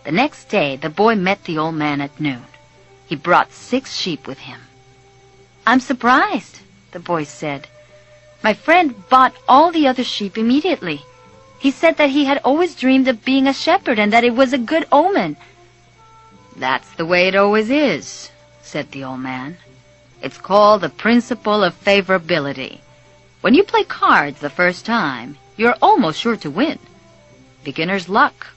The next day, the boy met the old man at noon. He brought 6 sheep with him. "I'm surprised," the boy said. "My friend bought all the other sheep immediately. He said that he had always dreamed of being a shepherd and that it was a good omen." "That's the way it always is," said the old man. "It's called the principle of favorability. When you play cards the first time, you're almost sure to win. Beginner's luck."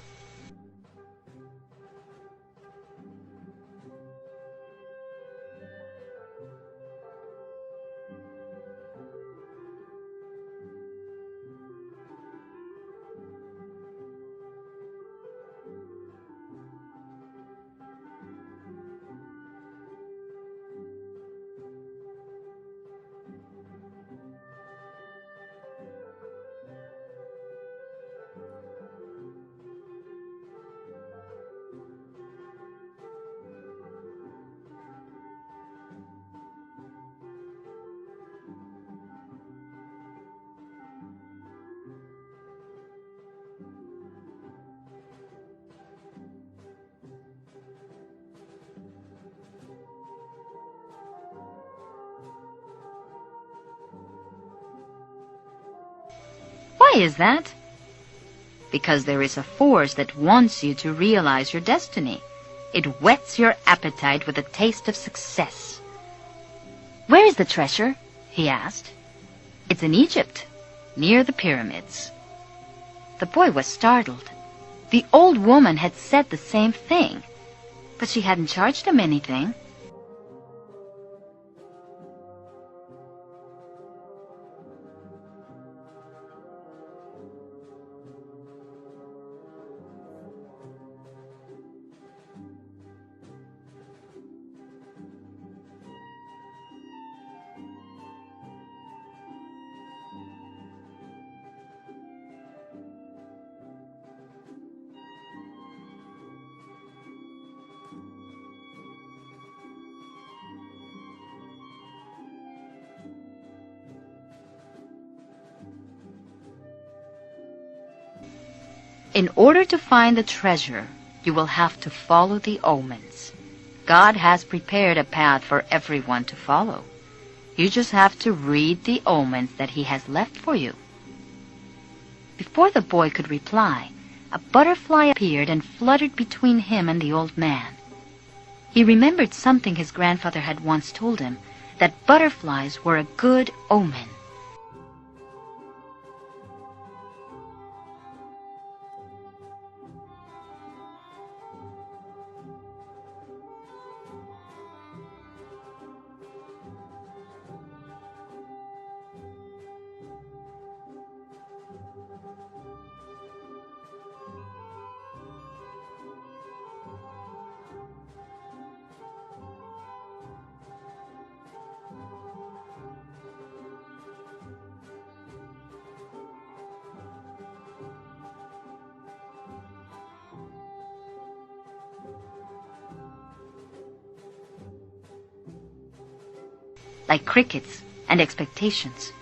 Why is that? Because there is a force that wants you to realize your destiny. It whets your appetite with a taste of success. "Where is the treasure?" he asked. "It's in Egypt, near the pyramids." The boy was startled. The old woman had said the same thing, but she hadn't charged him anything. In order to find the treasure, you will have to follow the omens. God has prepared a path for everyone to follow. You just have to read the omens that He has left for you. Before the boy could reply, a butterfly appeared and fluttered between him and the old man. He remembered something his grandfather had once told him, that butterflies were a good omen. Like crickets and expectations.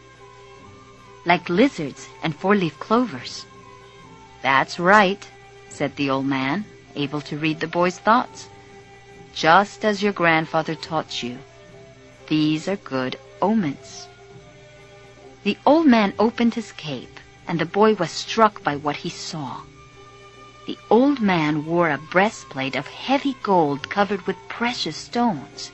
Like lizards and 4-leaf clovers. "That's right," said the old man, able to read the boy's thoughts. "Just as your grandfather taught you. These are good omens." The old man opened his cape, and the boy was struck by what he saw. The old man wore a breastplate of heavy gold covered with precious stones.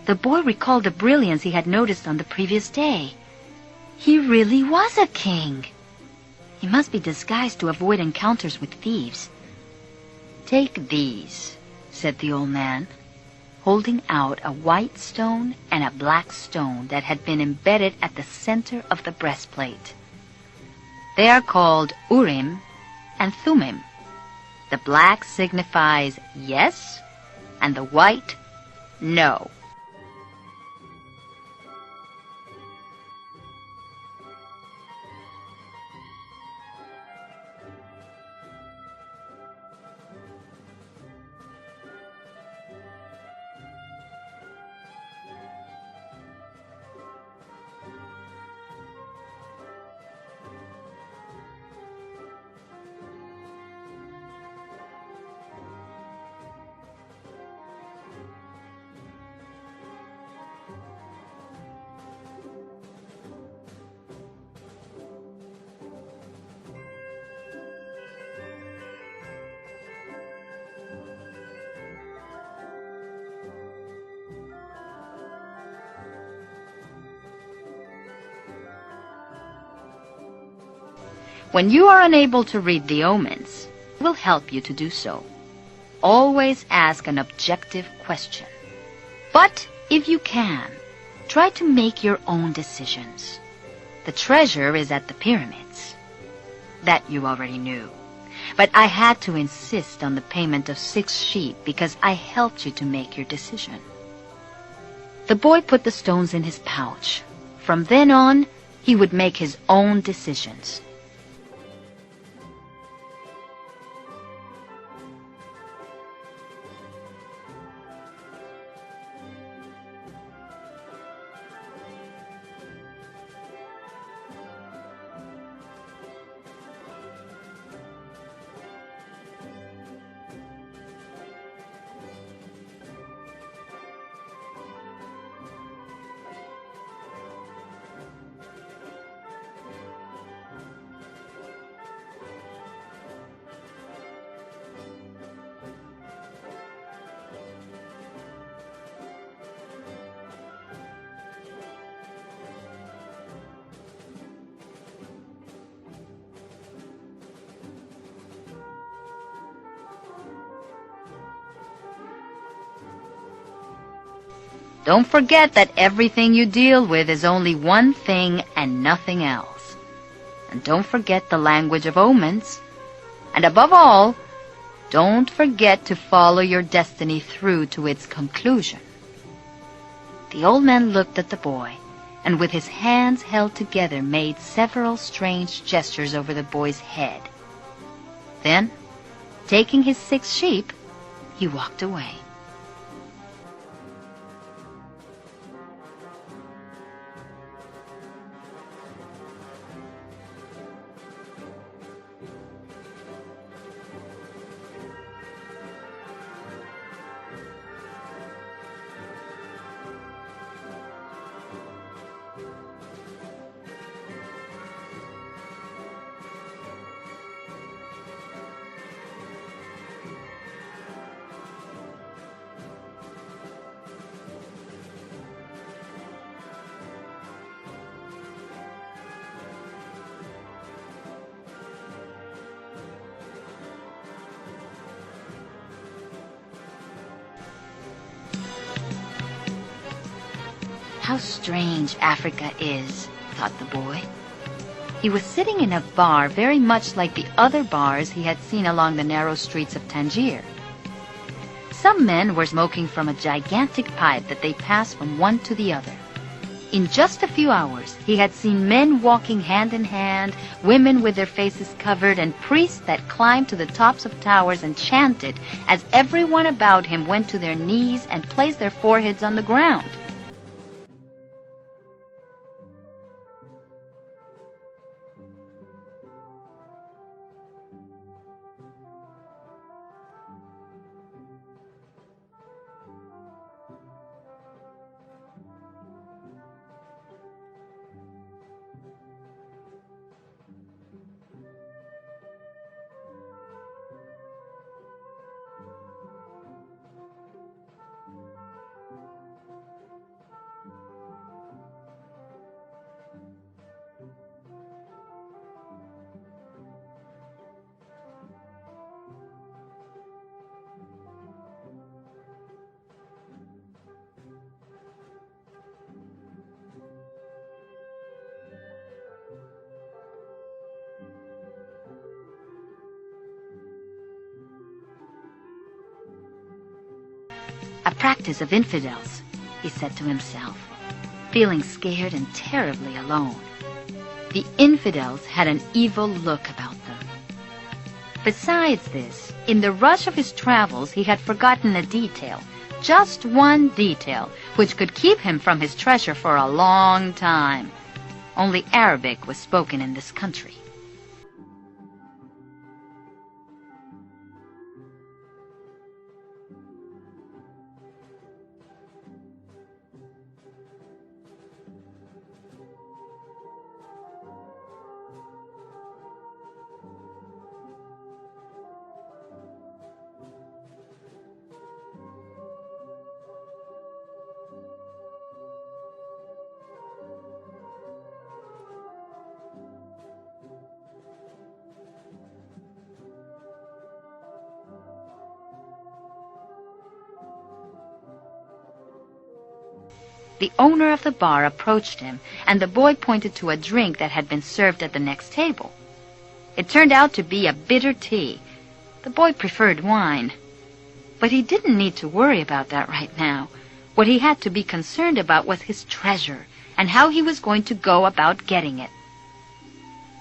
The boy recalled the brilliance he had noticed on the previous day. He really was a king. He must be disguised to avoid encounters with thieves. "Take these," said the old man, holding out a white stone and a black stone that had been embedded at the center of the breastplate. "They are called Urim and Thummim. The black signifies yes, and the white, no." When you are unable to read the omens, it will help you to do so. Always ask an objective question. But if you can, try to make your own decisions. The treasure is at the pyramids. That you already knew. But I had to insist on the payment of 6 sheep because I helped you to make your decision. The boy put the stones in his pouch. From then on, he would make his own decisions. Don't forget that everything you deal with is only one thing and nothing else. And don't forget the language of omens. And above all, don't forget to follow your destiny through to its conclusion. The old man looked at the boy, and with his hands held together made several strange gestures over the boy's head. Then, taking his 6 sheep, he walked away. How strange Africa is, thought the boy. He was sitting in a bar very much like the other bars he had seen along the narrow streets of Tangier. Some men were smoking from a gigantic pipe that they passed from one to the other. In just a few hours, he had seen men walking hand in hand, women with their faces covered, and priests that climbed to the tops of towers and chanted as everyone about him went to their knees and placed their foreheads on the ground. practice of infidels, he said to himself, feeling scared and terribly alone. The infidels had an evil look about them. Besides this, in the rush of his travels, he had forgotten a detail, just one detail, which could keep him from his treasure for a long time. Only Arabic was spoken in this country. The owner of the bar approached him, and the boy pointed to a drink that had been served at the next table. It turned out to be a bitter tea. The boy preferred wine. But he didn't need to worry about that right now. What he had to be concerned about was his treasure, and how he was going to go about getting it.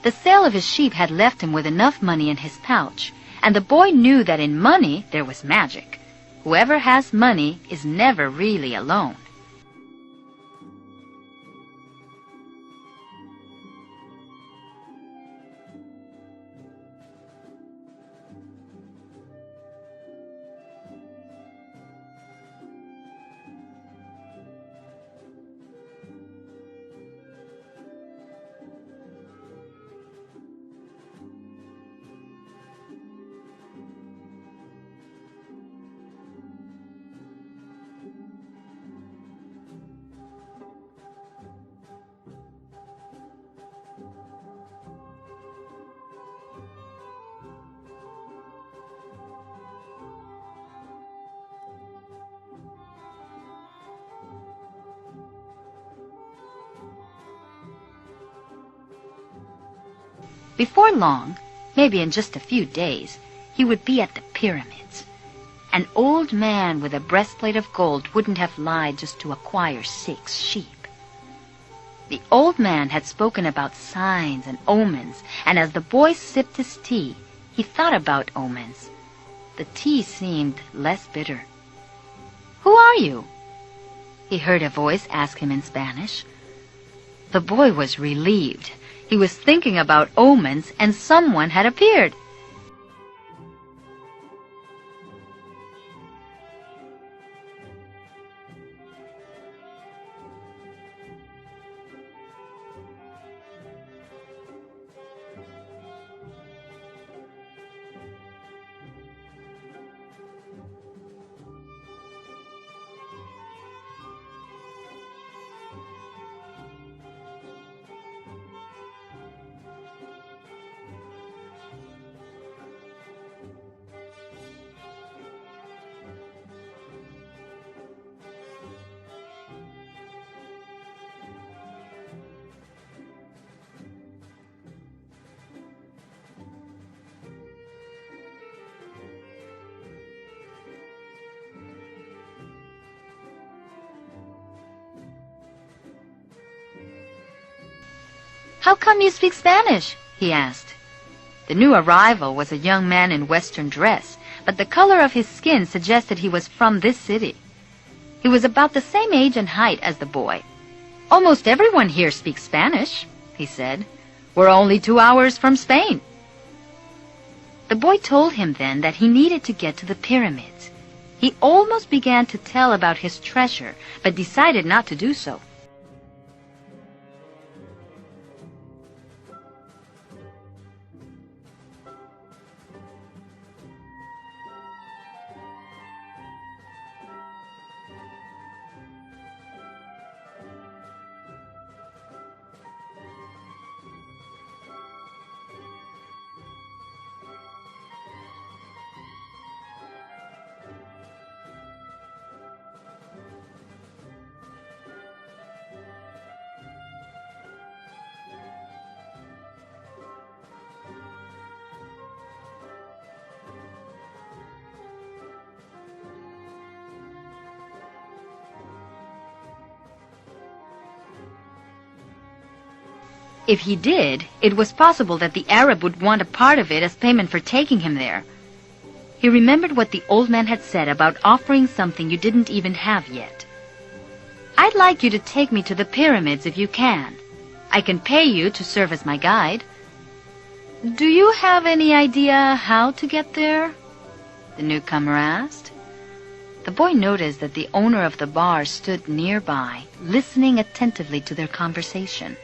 The sale of his sheep had left him with enough money in his pouch, and the boy knew that in money there was magic. Whoever has money is never really alone. Before long, maybe in just a few days, he would be at the pyramids. An old man with a breastplate of gold wouldn't have lied just to acquire 6 sheep. The old man had spoken about signs and omens, and as the boy sipped his tea, he thought about omens. The tea seemed less bitter. "Who are you?" he heard a voice ask him in Spanish. The boy was relieved. He was thinking about omens, and someone had appeared. "How come you speak Spanish?" he asked. The new arrival was a young man in Western dress, but the color of his skin suggested he was from this city. He was about the same age and height as the boy. "Almost everyone here speaks Spanish," he said. "We're only 2 hours from Spain." The boy told him then that he needed to get to the pyramids. He almost began to tell about his treasure, but decided not to do so. If he did, it was possible that the Arab would want a part of it as payment for taking him there. He remembered what the old man had said about offering something you didn't even have yet. "I'd like you to take me to the pyramids if you can. I can pay you to serve as my guide." "Do you have any idea how to get there?" the newcomer asked. The boy noticed that the owner of the bar stood nearby, listening attentively to their conversation.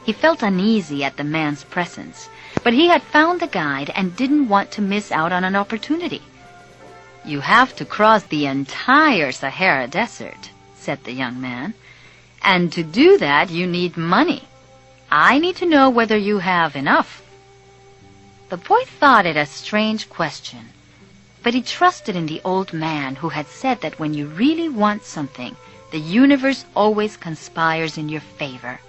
He felt uneasy at the man's presence, but he had found the guide and didn't want to miss out on an opportunity. "You have to cross the entire Sahara Desert," said the young man, "and to do that you need money. I need to know whether you have enough." The boy thought it a strange question, but he trusted in the old man who had said that when you really want something, the universe always conspires in your favor.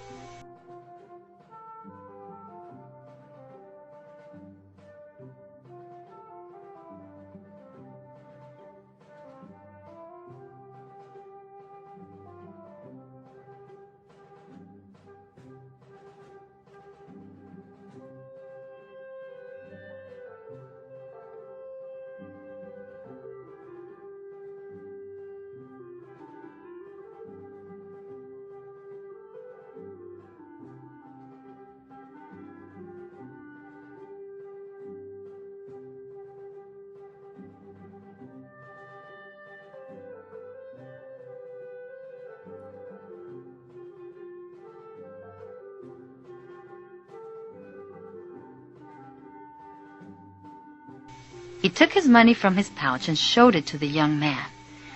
He took his money from his pouch and showed it to the young man.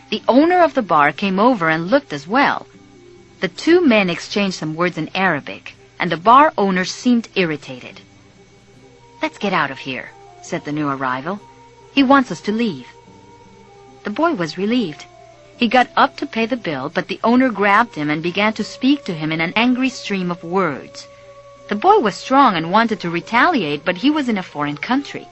The owner of the bar came over and looked as well. The two men exchanged some words in Arabic, and the bar owner seemed irritated. "Let's get out of here," said the new arrival. "He wants us to leave." The boy was relieved. He got up to pay the bill, but the owner grabbed him and began to speak to him in an angry stream of words. The boy was strong and wanted to retaliate, but he was in a foreign country.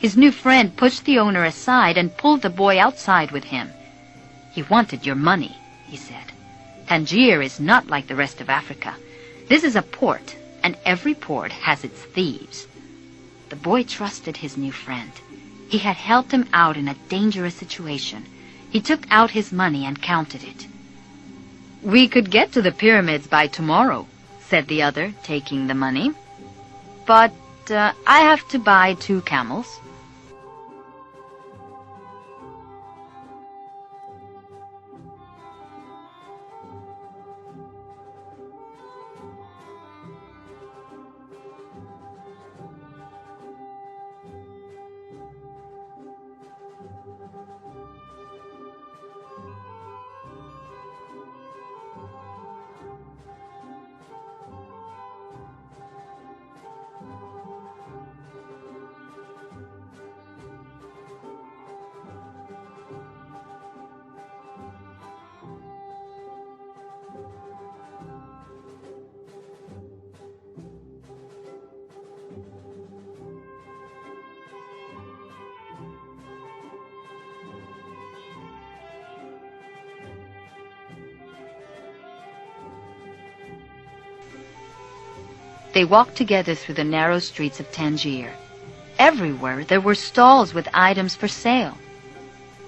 His new friend pushed the owner aside and pulled the boy outside with him. "He wanted your money," he said. "Tangier is not like the rest of Africa. This is a port, and every port has its thieves." The boy trusted his new friend. He had helped him out in a dangerous situation. He took out his money and counted it. "We could get to the pyramids by tomorrow," said the other, taking the money. "But I have to buy 2 camels." They walked together through the narrow streets of Tangier. Everywhere there were stalls with items for sale.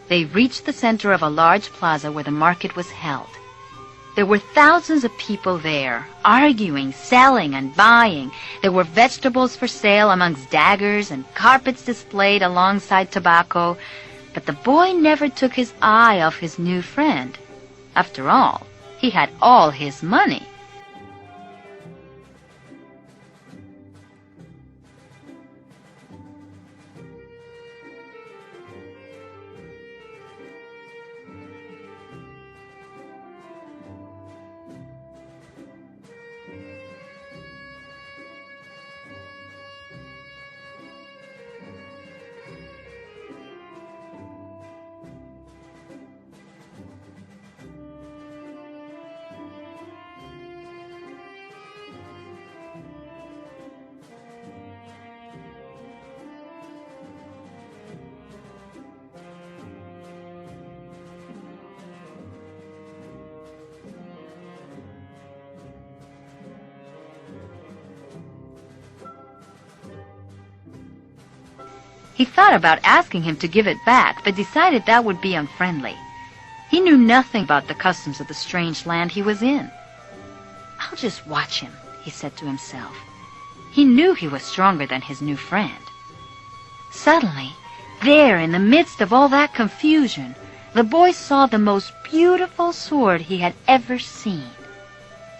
They reached the center of a large plaza where the market was held. There were thousands of people there, arguing, selling, and buying. There were vegetables for sale amongst daggers and carpets displayed alongside tobacco. But the boy never took his eye off his new friend. After all, he had all his money. He thought about asking him to give it back, but decided that would be unfriendly. He knew nothing about the customs of the strange land he was in. "I'll just watch him," he said to himself. He knew he was stronger than his new friend. Suddenly, there in the midst of all that confusion, the boy saw the most beautiful sword he had ever seen.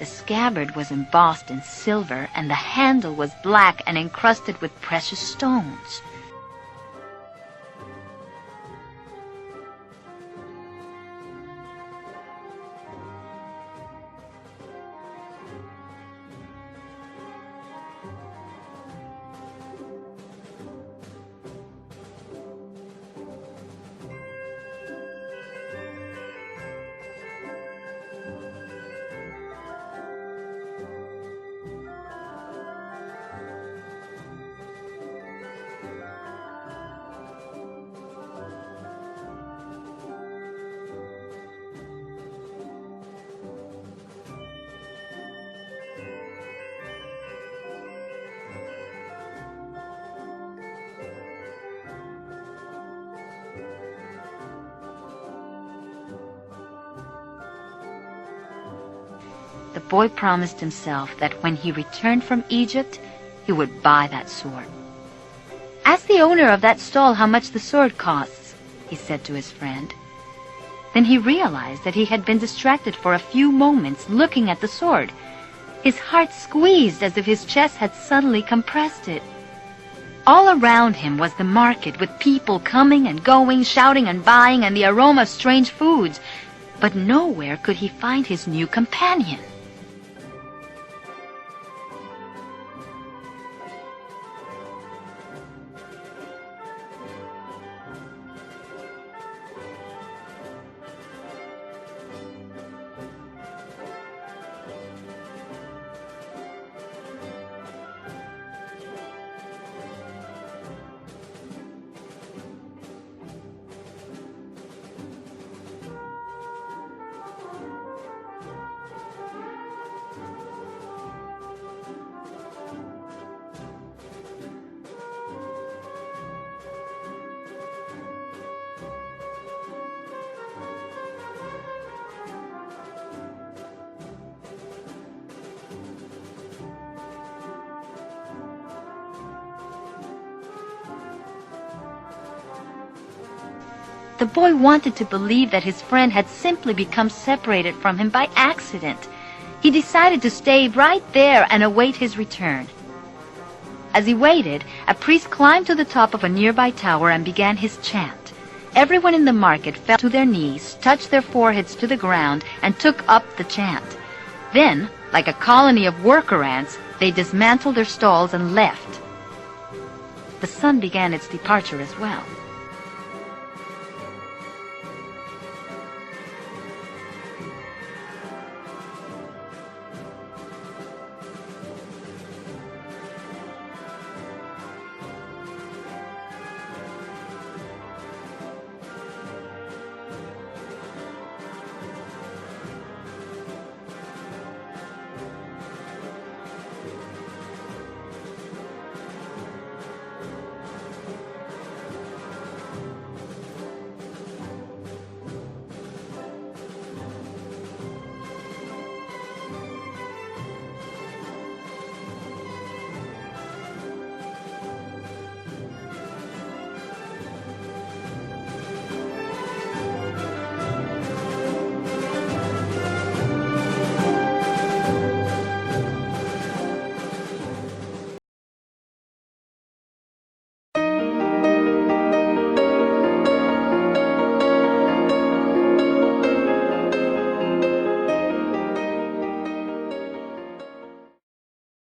The scabbard was embossed in silver, and the handle was black and encrusted with precious stones. The boy promised himself that when he returned from Egypt, he would buy that sword. "Ask the owner of that stall how much the sword costs," he said to his friend. Then he realized that he had been distracted for a few moments looking at the sword. His heart squeezed as if his chest had suddenly compressed it. All around him was the market, with people coming and going, shouting and buying, and the aroma of strange foods. But nowhere could he find his new companion. The boy wanted to believe that his friend had simply become separated from him by accident. He decided to stay right there and await his return. As he waited, a priest climbed to the top of a nearby tower and began his chant. Everyone in the market fell to their knees, touched their foreheads to the ground, and took up the chant. Then, like a colony of worker ants, they dismantled their stalls and left. The sun began its departure as well.